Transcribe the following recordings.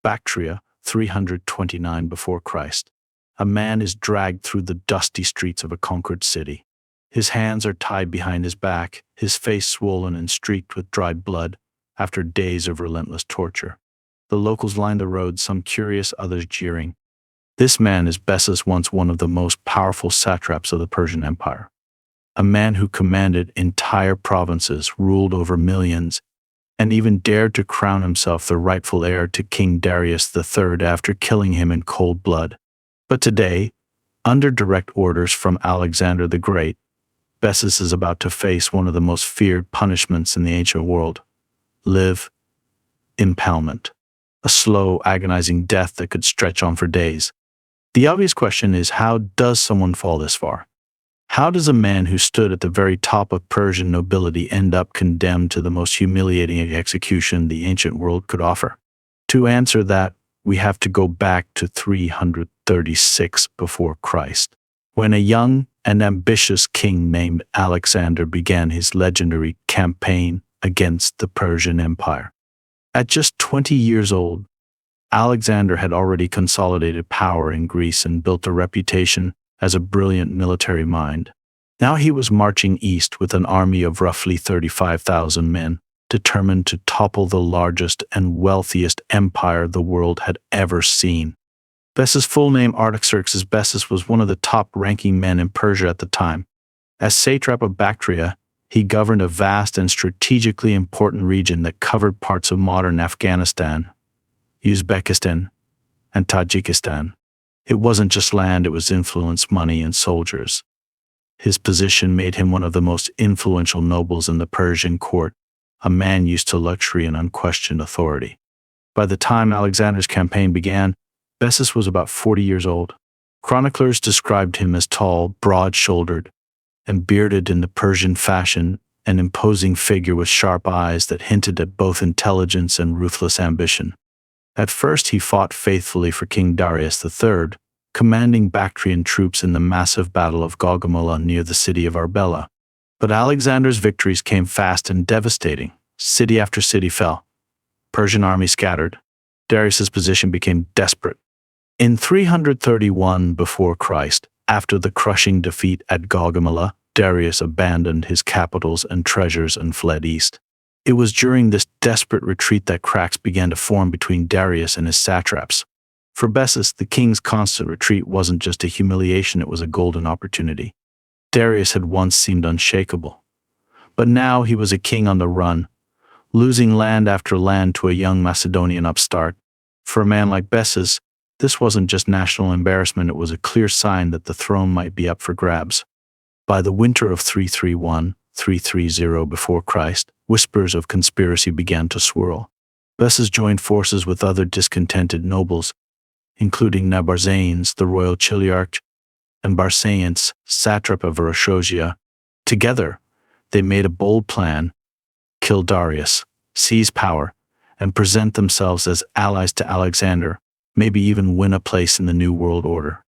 Bactria, 329 before Christ. A man is dragged through the dusty streets of a conquered city. His hands are tied behind his back, his face swollen and streaked with dried blood after days of relentless torture. The locals line the road, some curious, others jeering. This man is Bessis, once one of the most powerful satraps of the Persian Empire. A man who commanded entire provinces, ruled over millions, and even dared to crown himself the rightful heir to King Darius III after killing him in cold blood. But today, under direct orders from Alexander the Great, Bessis is about to face one of the most feared punishments in the ancient world. Impalement. A slow, agonizing death that could stretch on for days. The obvious question is, how does someone fall this far? How does a man who stood at the very top of Persian nobility end up condemned to the most humiliating execution the ancient world could offer? To answer that, we have to go back to 336 before Christ, when a young and ambitious king named Alexander began his legendary campaign against the Persian Empire. At just 20 years old, Alexander had already consolidated power in Greece and built a reputation as a brilliant military mind. Now he was marching east with an army of roughly 35,000 men, determined to topple the largest and wealthiest empire the world had ever seen. Bessis' full name, Artaxerxes Bessis, was one of the top-ranking men in Persia at the time. As satrap of Bactria, he governed a vast and strategically important region that covered parts of modern Afghanistan, Uzbekistan, and Tajikistan. It wasn't just land, it was influence, money, and soldiers. His position made him one of the most influential nobles in the Persian court, a man used to luxury and unquestioned authority. By the time Alexander's campaign began, Bessis was about 40 years old. Chroniclers described him as tall, broad-shouldered, and bearded in the Persian fashion, an imposing figure with sharp eyes that hinted at both intelligence and ruthless ambition. At first he fought faithfully for King Darius III, commanding Bactrian troops in the massive Battle of Gaugamela near the city of Arbela. But Alexander's victories came fast and devastating. City after city fell. Persian army scattered. Darius's position became desperate. In 331 before Christ, after the crushing defeat at Gaugamela, Darius abandoned his capitals and treasures and fled east. It was during this desperate retreat that cracks began to form between Darius and his satraps. For Bessis, the king's constant retreat wasn't just a humiliation, it was a golden opportunity. Darius had once seemed unshakable, but now he was a king on the run, losing land after land to a young Macedonian upstart. For a man like Bessis, this wasn't just national embarrassment, it was a clear sign that the throne might be up for grabs. By the winter of 330 before Christ, whispers of conspiracy began to swirl. Bessis joined forces with other discontented nobles, including Nabarzanes, the royal chiliarch, and Barsaeus, satrap of Aroshogia. Together, they made a bold plan: kill Darius, seize power, and present themselves as allies to Alexander, maybe even win a place in the New World Order.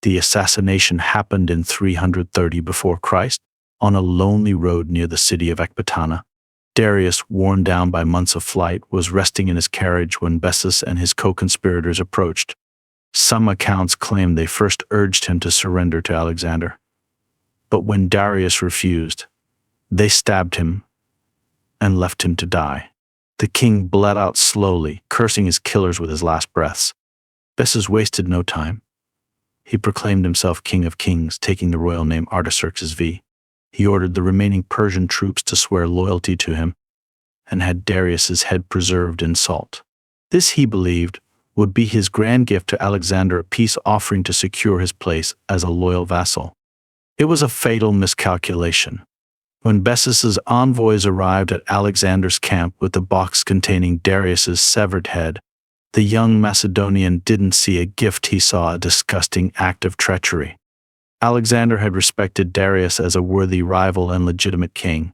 The assassination happened in 330 before Christ, on a lonely road near the city of Ecbatana. Darius, worn down by months of flight, was resting in his carriage when Bessis and his co-conspirators approached. Some accounts claim they first urged him to surrender to Alexander. But when Darius refused, they stabbed him and left him to die. The king bled out slowly, cursing his killers with his last breaths. Bessis wasted no time. He proclaimed himself King of Kings, taking the royal name Artaxerxes V. He ordered the remaining Persian troops to swear loyalty to him and had Darius's head preserved in salt. This, he believed, would be his grand gift to Alexander, a peace offering to secure his place as a loyal vassal. It was a fatal miscalculation. When Bessis's envoys arrived at Alexander's camp with the box containing Darius's severed head, the young Macedonian didn't see a gift, he saw a disgusting act of treachery. Alexander had respected Darius as a worthy rival and legitimate king.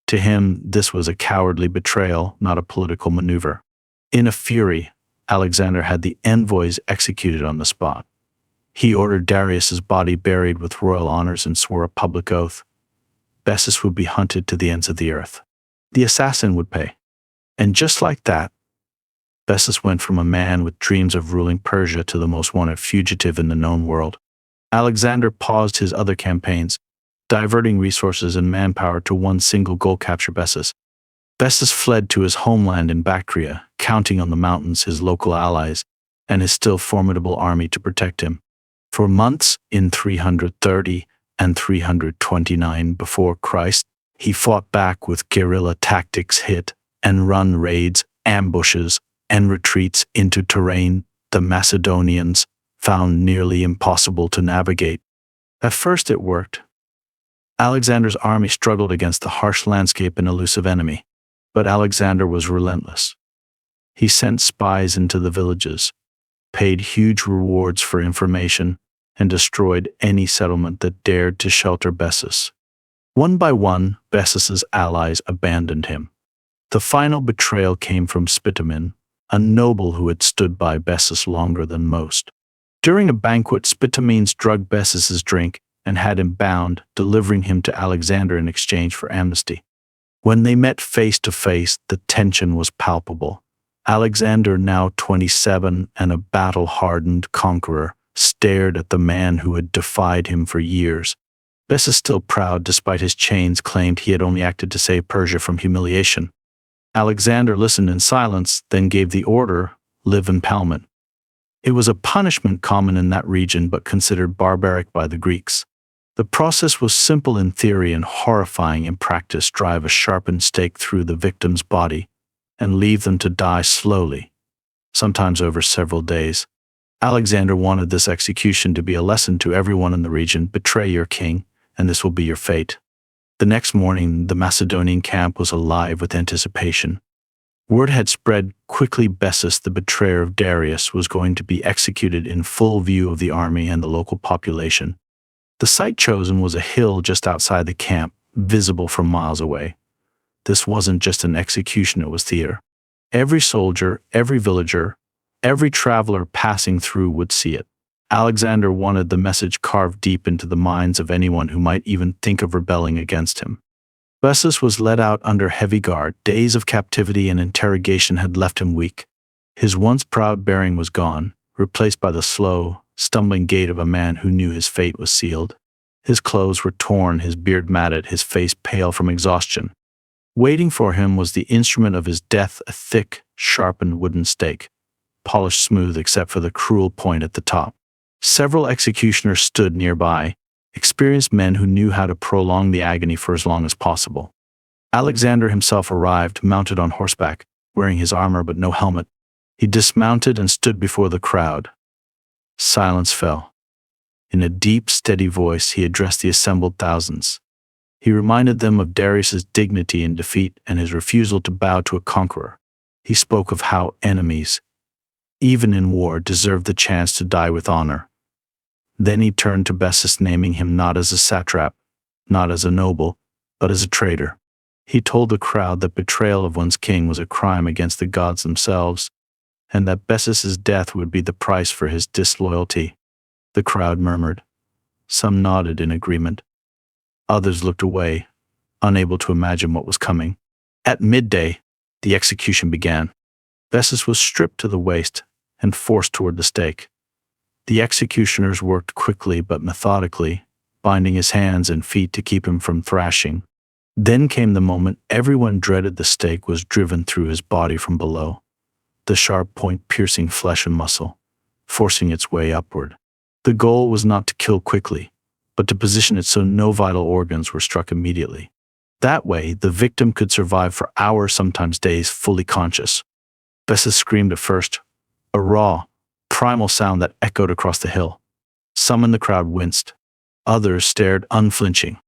To him, this was a cowardly betrayal, not a political maneuver. In a fury, Alexander had the envoys executed on the spot. He ordered Darius's body buried with royal honors and swore a public oath: Bessis would be hunted to the ends of the earth. The assassin would pay. And just like that, Bessis went from a man with dreams of ruling Persia to the most wanted fugitive in the known world. Alexander paused his other campaigns, diverting resources and manpower to one single goal: capture Bessis. Bessis fled to his homeland in Bactria, counting on the mountains, his local allies, and his still formidable army to protect him. For months, in 330 and 329 before Christ, he fought back with guerrilla tactics, hit and run raids, ambushes, and retreats into terrain the Macedonians found nearly impossible to navigate. At first it worked. Alexander's army struggled against the harsh landscape and elusive enemy, but Alexander was relentless. He sent spies into the villages, paid huge rewards for information, and destroyed any settlement that dared to shelter Bessis. One by one, Bessis's allies abandoned him. The final betrayal came from Spitamen, a noble who had stood by Bessis longer than most. During a banquet, Spitamenes drugged Bessis's drink and had him bound, delivering him to Alexander in exchange for amnesty. When they met face to face, the tension was palpable. Alexander, now 27 and a battle-hardened conqueror, stared at the man who had defied him for years. Bessis, still proud despite his chains, claimed he had only acted to save Persia from humiliation. Alexander listened in silence, then gave the order, "Live Impalement." It was a punishment common in that region but considered barbaric by the Greeks. The process was simple in theory and horrifying in practice: drive a sharpened stake through the victim's body and leave them to die slowly, sometimes over several days. Alexander wanted this execution to be a lesson to everyone in the region: betray your king, and this will be your fate. The next morning, the Macedonian camp was alive with anticipation. Word had spread quickly: Bessis, the betrayer of Darius, was going to be executed in full view of the army and the local population. The site chosen was a hill just outside the camp, visible from miles away. This wasn't just an execution, it was theater. Every soldier, every villager, every traveler passing through would see it. Alexander wanted the message carved deep into the minds of anyone who might even think of rebelling against him. Bessis was led out under heavy guard. Days of captivity and interrogation had left him weak. His once proud bearing was gone, replaced by the slow, stumbling gait of a man who knew his fate was sealed. His clothes were torn, his beard matted, his face pale from exhaustion. Waiting for him was the instrument of his death, a thick, sharpened wooden stake, polished smooth except for the cruel point at the top. Several executioners stood nearby, experienced men who knew how to prolong the agony for as long as possible. Alexander himself arrived, mounted on horseback, wearing his armor but no helmet. He dismounted and stood before the crowd. Silence fell. In a deep, steady voice, he addressed the assembled thousands. He reminded them of Darius's dignity in defeat and his refusal to bow to a conqueror. He spoke of how enemies, even in war, deserved the chance to die with honor. Then he turned to Bessis, naming him not as a satrap, not as a noble, but as a traitor. He told the crowd that betrayal of one's king was a crime against the gods themselves, and that Bessis's death would be the price for his disloyalty. The crowd murmured. Some nodded in agreement. Others looked away, unable to imagine what was coming. At midday, the execution began. Bessis was stripped to the waist and forced toward the stake. The executioners worked quickly but methodically, binding his hands and feet to keep him from thrashing. Then came the moment everyone dreaded. The stake was driven through his body from below, the sharp point piercing flesh and muscle, forcing its way upward. The goal was not to kill quickly, but to position it so no vital organs were struck immediately. That way, the victim could survive for hours, sometimes days, fully conscious. Bessis screamed at first, a raw, primal sound that echoed across the hill. Some in the crowd winced. Others stared unflinching.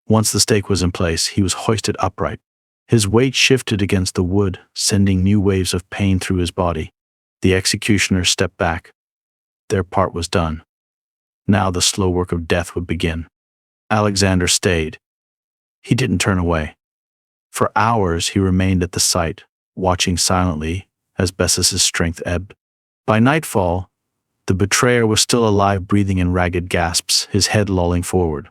Once the stake was in place, he was hoisted upright. His weight shifted against the wood, sending new waves of pain through his body. The executioners stepped back. Their part was done. Now the slow work of death would begin. Alexander stayed. He didn't turn away. For hours he remained at the site, watching silently as Bessis's strength ebbed. By nightfall, the betrayer was still alive, breathing in ragged gasps, his head lolling forward.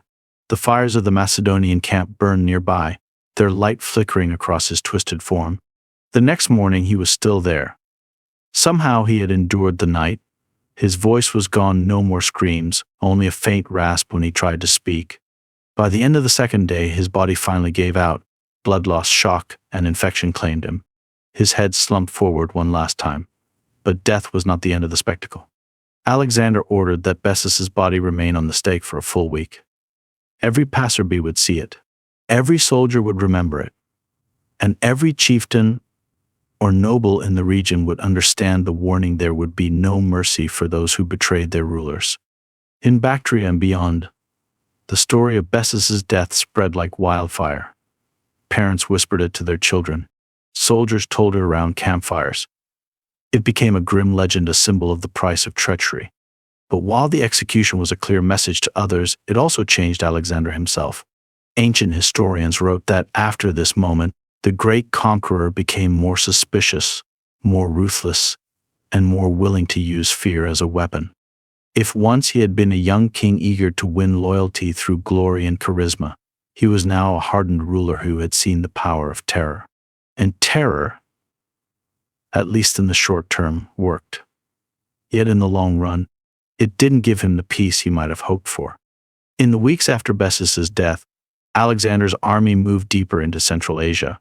The fires of the Macedonian camp burned nearby, their light flickering across his twisted form. The next morning he was still there. Somehow he had endured the night. His voice was gone, no more screams, only a faint rasp when he tried to speak. By the end of the second day, his body finally gave out. Blood loss, shock, and infection claimed him. His head slumped forward one last time. But death was not the end of the spectacle. Alexander ordered that Bessis's body remain on the stake for a full week. Every passerby would see it. Every soldier would remember it. And every chieftain or noble in the region would understand the warning: there would be no mercy for those who betrayed their rulers. In Bactria and beyond, the story of Bessis's death spread like wildfire. Parents whispered it to their children. Soldiers told it around campfires. It became a grim legend, a symbol of the price of treachery. But while the execution was a clear message to others, it also changed Alexander himself. Ancient historians wrote that after this moment, the great conqueror became more suspicious, more ruthless, and more willing to use fear as a weapon. If once he had been a young king eager to win loyalty through glory and charisma, he was now a hardened ruler who had seen the power of terror. And terror, at least in the short term, worked. Yet in the long run, it didn't give him the peace he might have hoped for. In the weeks after Bessis's death, Alexander's army moved deeper into Central Asia.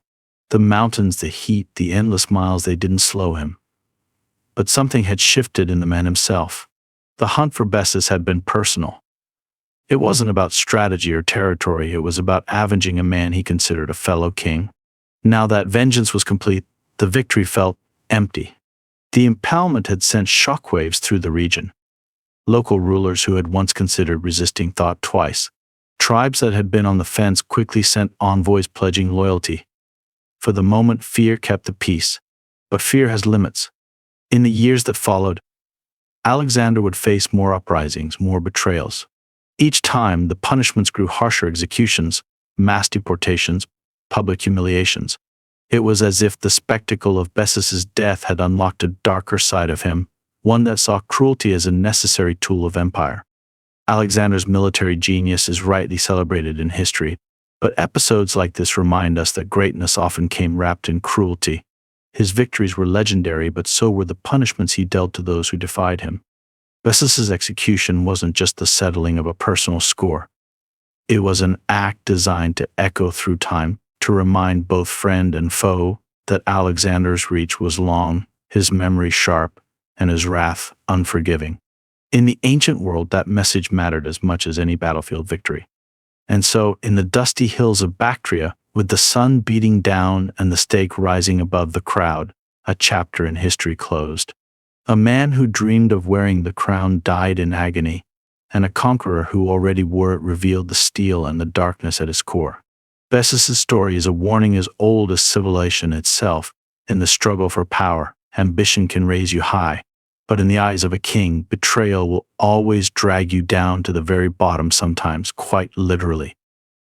The mountains, the heat, the endless miles, they didn't slow him. But something had shifted in the man himself. The hunt for Bessis had been personal. It wasn't about strategy or territory, it was about avenging a man he considered a fellow king. Now that vengeance was complete, the victory felt empty. The Impalement had sent shockwaves through the region. Local rulers who had once considered resisting thought twice. Tribes that had been on the fence quickly sent envoys pledging loyalty. For the moment, fear kept the peace. But fear has limits. In the years that followed, Alexander would face more uprisings, more betrayals. Each time, the punishments grew harsher: executions, mass deportations, public humiliations. It was as if the spectacle of Bessis's death had unlocked a darker side of him, one that saw cruelty as a necessary tool of empire. Alexander's military genius is rightly celebrated in history, but episodes like this remind us that greatness often came wrapped in cruelty. His victories were legendary, but so were the punishments he dealt to those who defied him. Bessis's execution wasn't just the settling of a personal score. It was an act designed to echo through time, to remind both friend and foe that Alexander's reach was long, his memory sharp, and his wrath unforgiving. In the ancient world, that message mattered as much as any battlefield victory. And so, in the dusty hills of Bactria, with the sun beating down and the stake rising above the crowd, a chapter in history closed. A man who dreamed of wearing the crown died in agony, and a conqueror who already wore it revealed the steel and the darkness at his core. Bessis's story is a warning as old as civilization itself. In the struggle for power, ambition can raise you high, but in the eyes of a king, betrayal will always drag you down to the very bottom, sometimes quite literally.